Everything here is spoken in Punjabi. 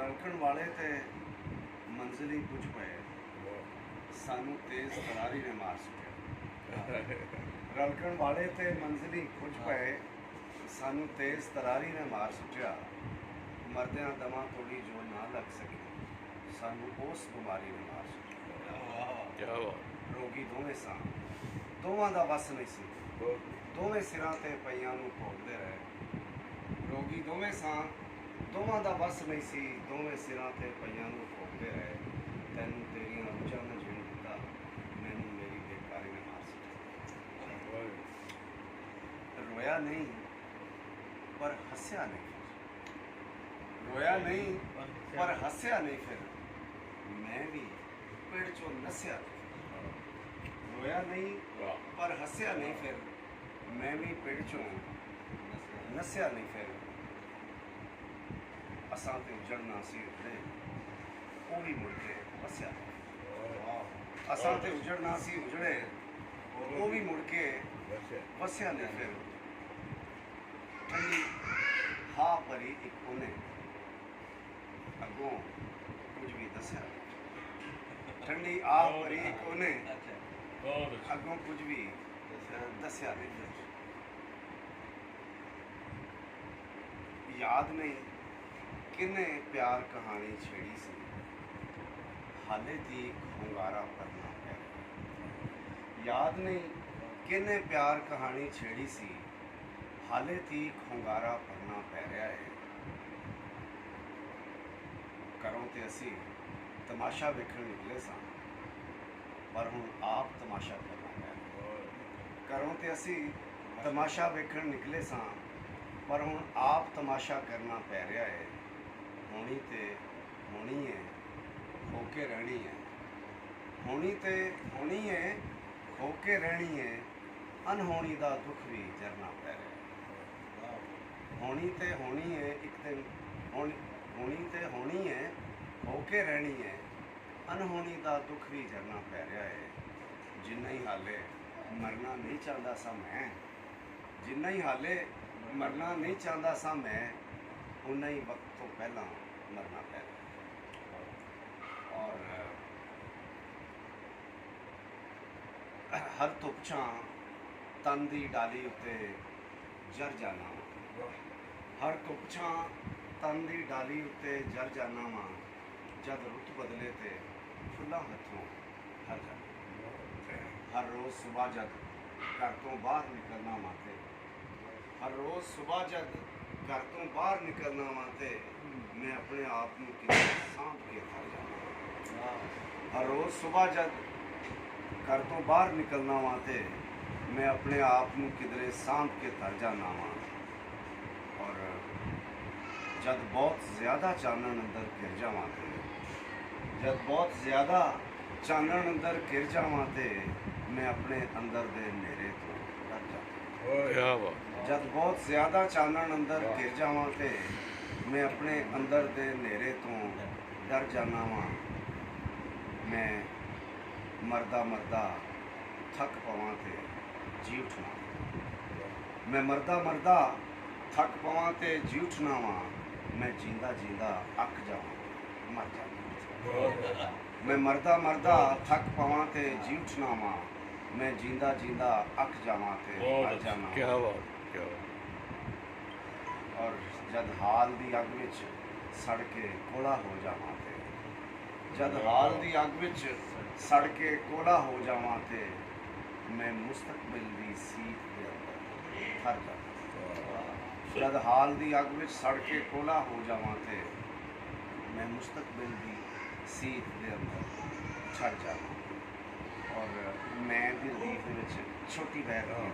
ਰਲਕਣ ਵਾਲੇ ਤੇ ਮੰਜ਼ਿਲ ਹੀ ਪੁੱਜ ਪਏ, ਸਾਨੂੰ ਤੇਜ਼ ਤਰਾਰੀ ਨੇ ਮਾਰ ਸੁੱਟਿਆ। ਰਲਕਣ ਵਾਲੇ ਤੇ ਮੰਜ਼ਿਲ ਹੀ ਪੁੱਜ ਪਏ, ਸਾਨੂੰ ਤੇਜ਼ ਤਰਾਰੀ ਨੇ ਮਾਰ ਸੁੱਟਿਆ। ਮਰਦਿਆਂ ਦਮਾਂ ਤੋੜੀ ਜੋ ਨਾ ਲੱਗ ਸਕੀ, ਸਾਨੂੰ ਉਸ ਬਿਮਾਰੀ ਨੇ ਮਾਰ ਸੁੱਟਿਆ। ਰੋਗੀ ਦੋਵੇਂ ਸਾਂ, ਦੋਵਾਂ ਦਾ ਵਸ ਨਹੀਂ ਸੀ, ਦੋਵੇਂ ਸਿਰਾਂ ਤੇ ਪਈਆਂ ਨੂੰ ਭੋਗਦੇ ਰਹੇ। ਰੋਗੀ ਦੋਵੇਂ ਸਾਂ, ਦੋਵਾਂ ਦਾ ਵਸ ਨਹੀਂ ਸੀ, ਦੋਵੇਂ ਸਿਰਾਂ ਤੇ ਪਈਆਂ ਨੂੰ ਭੋਗਦੇ ਰਹੇ। ਤੈਨੂੰ ਤੇਰੀਆਂ ਰੁਝਾਂ ਨੇ ਜੀਣ ਦਿੱਤਾ, ਮੈਨੂੰ ਮੇਰੀ ਬੇਕਾਰੀ ਨੇ ਮਾਰ ਸੁੱਟਿਆ। ਰੋਇਆ ਨਹੀਂ ਪਰ ਹੱਸਿਆ ਨਹੀਂ, ਰੋਇਆ ਨਹੀਂ ਪਰ ਹੱਸਿਆ ਨਹੀਂ, ਫਿਰ ਮੈਂ ਵੀ ਪੇੜ ਚੋਂ ਨੱਸਿਆ। ਰੋਇਆ ਨਹੀਂ ਪਰ ਹੱਸਿਆ ਨਹੀਂ, ਫਿਰ ਮੈਂ ਵੀ ਪੇੜ ਚੋਂ ਨੱਸਿਆ ਨਹੀਂ। ਫਿਰ ਅਸਾਂ ਤੇ ਉਜੜਨਾ ਸੀ ਉਜੜੇ, ਉਹ ਵੀ ਮੁੜ ਕੇ ਵਸਿਆ। ਅਸਾਂ ਤੇ ਉਜੜਨਾ ਸੀ ਉਜੜੇ, ਉਹ ਵੀ ਮੁੜ ਕੇ ਵਸਿਆ ਨਹੀਂ। ਫਿਰ ਠੰਡੀ ਹਾਂ ਭਰੀ ਇੱਕ ਉਹਨੇ ਅੱਗੋਂ ਕੁਝ ਵੀ ਦੱਸਿਆ। ਠੰਡੀ ਆਹ ਭਰੀ ਇੱਕ ਉਹਨੇ ਅੱਗੋਂ ਕੁਝ ਵੀ ਦੱਸਿਆ ਨਹੀਂ। ਯਾਦ ਨਹੀਂ ਕਿੰਨੇ ਪਿਆਰ ਕਹਾਣੀ ਛੇੜੀ ਸੀ, ਹਾਲੇ ਦੀ ਹੁੰਗਾਰਾ ਕਰਨਾ ਪੈ ਰਿਹਾ। ਯਾਦ ਨਹੀਂ ਕਿੰਨੇ ਪਿਆਰ ਕਹਾਣੀ ਛੇੜੀ ਸੀ, ਹਾਲੇ ਦੀ ਹੁੰਗਾਰਾ ਕਰਨਾ ਪੈ ਰਿਹਾ ਹੈ। ਘਰੋਂ ਤੇ ਅਸੀਂ ਤਮਾਸ਼ਾ ਵੇਖਣ ਨਿਕਲੇ ਸਾਂ, ਪਰ ਹੁਣ ਆਪ ਤਮਾਸ਼ਾ ਕਰਨਾ ਪੈ ਰਿਹਾ। ਘਰੋਂ ਤੇ ਅਸੀਂ ਤਮਾਸ਼ਾ ਵੇਖਣ ਨਿਕਲੇ ਸਾਂ, ਪਰ ਹੁਣ ਆਪ ਤਮਾਸ਼ਾ ਕਰਨਾ ਪੈ ਰਿਹਾ ਹੈ। ਹੋਣੀ ਤੇ ਹੋਣੀ ਹੈ, ਹੋ ਕੇ ਰਹਿਣੀ ਹੈ। ਹੋਣੀ ਤੇ ਹੋਣੀ ਹੈ, ਹੋ ਕੇ ਰਹਿਣੀ ਹੈ। ਅਨਹੋਣੀ ਦਾ ਦੁੱਖ ਵੀ ਜਰਨਾ ਪੈ ਰਿਹਾ। ਹੋਣੀ ਤੇ ਹੋਣੀ ਹੈ, ਇੱਕ ਦਿਨ ਹੋਣੀ ਤੇ ਹੋਣੀ ਹੈ, ਹੋ ਕੇ ਰਹਿਣੀ ਹੈ। ਅਨਹੋਣੀ ਦਾ ਦੁੱਖ ਵੀ ਜਰਨਾ ਪੈ ਰਿਹਾ ਹੈ। ਜਿੰਨਾ ਹੀ ਹਾਲੇ ਮਰਨਾ ਨਹੀਂ ਚਾਹੁੰਦਾ ਸਾਂ ਮੈਂ, ਜਿੰਨਾ ਹੀ ਹਾਲੇ ਮਰਨਾ ਨਹੀਂ ਚਾਹੁੰਦਾ ਸਾਂ ਮੈਂ, ਉਨਾ ਹੀ ਵਕਤ ਤੋਂ ਪਹਿਲਾਂ ਮਰਨਾ ਪੈ ਰਿਹਾ। ਔਰ ਹਰ ਧੁੱਪ ਛਾਂ ਤਨ ਦੀ ਡਾਲੀ ਉੱਤੇ ਜਰ ਜਾਣਾ ਵਾਂ। ਹਰ ਧੁੱਪ ਛਾਂ ਤਨ ਦੀ ਡਾਲੀ ਉੱਤੇ ਜਰ ਜਾਣਾ ਵਾਂ। ਜਦ ਰੁੱਤ ਬਦਲੇ ਤੇ ਫੁੱਲਾਂ ਹੱਥੋਂ ਹਰ ਜਾਣਾ। ਹਰ ਰੋਜ਼ ਸੁਬਾਹ ਜਦ ਘਰ ਤੋਂ ਬਾਹਰ ਨਿਕਲਣਾ ਵਾਂ ਤੇ, ਹਰ ਰੋਜ਼ ਸੁਬਾਹ ਜਦ ਘਰ ਤੋਂ ਬਾਹਰ ਨਿਕਲਣਾ ਵਾਂ ਤੇ, ਮੈਂ ਆਪਣੇ ਆਪ ਨੂੰ ਕਿਤੇ ਸਾਂਭ ਕੇ ਥਰ ਜਾਣਾ। ਹਰ ਰੋਜ਼ ਸੁਬਾਹ ਜਦ ਘਰ ਤੋਂ ਬਾਹਰ ਨਿਕਲਣਾ ਵਾਂ ਤੇ, ਮੈਂ ਆਪਣੇ ਆਪ ਨੂੰ ਕਿਧਰੇ ਸਾਂਭ ਕੇ ਥਰ ਜਾਣਾ ਵਾਂ। ਔਰ ਜਦ ਬਹੁਤ ਜ਼ਿਆਦਾ ਚਾਨਣ ਅੰਦਰ ਘਿਰ ਜਾਵਾਂ ਤੇ, ਜਦ ਬਹੁਤ ਜ਼ਿਆਦਾ ਚਾਨਣ ਅੰਦਰ ਘਿਰ ਜਾਵਾਂ ਤੇ, ਮੈਂ ਆਪਣੇ ਅੰਦਰ ਦੇ ਹਨੇਰੇ ਤੋਂ ਡਰ ਜਾਵਾਂ। ਜਦ ਬਹੁਤ ਜ਼ਿਆਦਾ ਚਾਨਣ ਅੰਦਰ ਘਿਰ ਜਾਵਾਂ ਤੇ, ਮੈਂ ਆਪਣੇ ਅੰਦਰ ਦੇ ਹਨੇਰੇ ਤੋਂ ਡਰ ਜਾਣਾ ਵਾਂ। ਮੈਂ ਮਰਦਾ ਮਰਦਾ ਥੱਕ ਪਵਾਂ ਤੇ ਜੀ ਉੱਠਣਾ। ਮੈਂ ਮਰਦਾ ਮਰਦਾ ਥੱਕ ਪਵਾਂ ਤੇ ਜੀ ਉੱਠਣਾ ਵਾਂ। ਮੈਂ ਜੀਂਦਾ ਜੀਂਦਾ ਅੱਕ ਜਾਵਾਂ, ਮਰ ਜਾਵਾਂ। ਮੈਂ ਮਰਦਾ ਮਰਦਾ ਥੱਕ ਪਵਾਂ ਤੇ ਜੀ ਉੱਠਣਾ ਵਾਂ। ਮੈਂ ਜੀਂਦਾ ਜੀਂਦਾ ਅੱਕ ਜਾਵਾਂ ਤੇ ਮਰ ਜਾਵਾਂ। ਕਿਆ ਬਾਤ, ਕਿਆ ਬਾਤ। ਔਰ ਜਦ ਹਾਲ ਦੀ ਅੱਗ ਵਿੱਚ ਸੜ ਕੇ ਕੋਲਾ ਹੋ ਜਾਵਾਂ ਤੇ, ਜਦ ਹਾਲ ਦੀ ਅੱਗ ਵਿੱਚ ਸੜ ਕੇ ਕੋਲਾ ਹੋ ਜਾਵਾਂ ਤੇ, ਮੈਂ ਮੁਸਤਕਬਲ ਦੀ ਸੀਟ ਦੇ ਅੰਦਰ ਠਰ ਜਾਵਾਂ। ਜਦ ਹਾਲ ਦੀ ਅੱਗ ਵਿੱਚ ਸੜ ਕੇ ਕੋਲਾ ਹੋ ਜਾਵਾਂ ਤੇ, ਮੈਂ ਮੁਸਤਕਬਲ ਦੀ ਸੀਟ ਦੇ ਅੰਦਰ ਠਰ ਜਾਵਾਂ। ਔਰ ਮੈਂ ਵੀ ਰੀਫ ਵਿੱਚ ਛੋਟੀ ਬਹਿ ਰਹੀ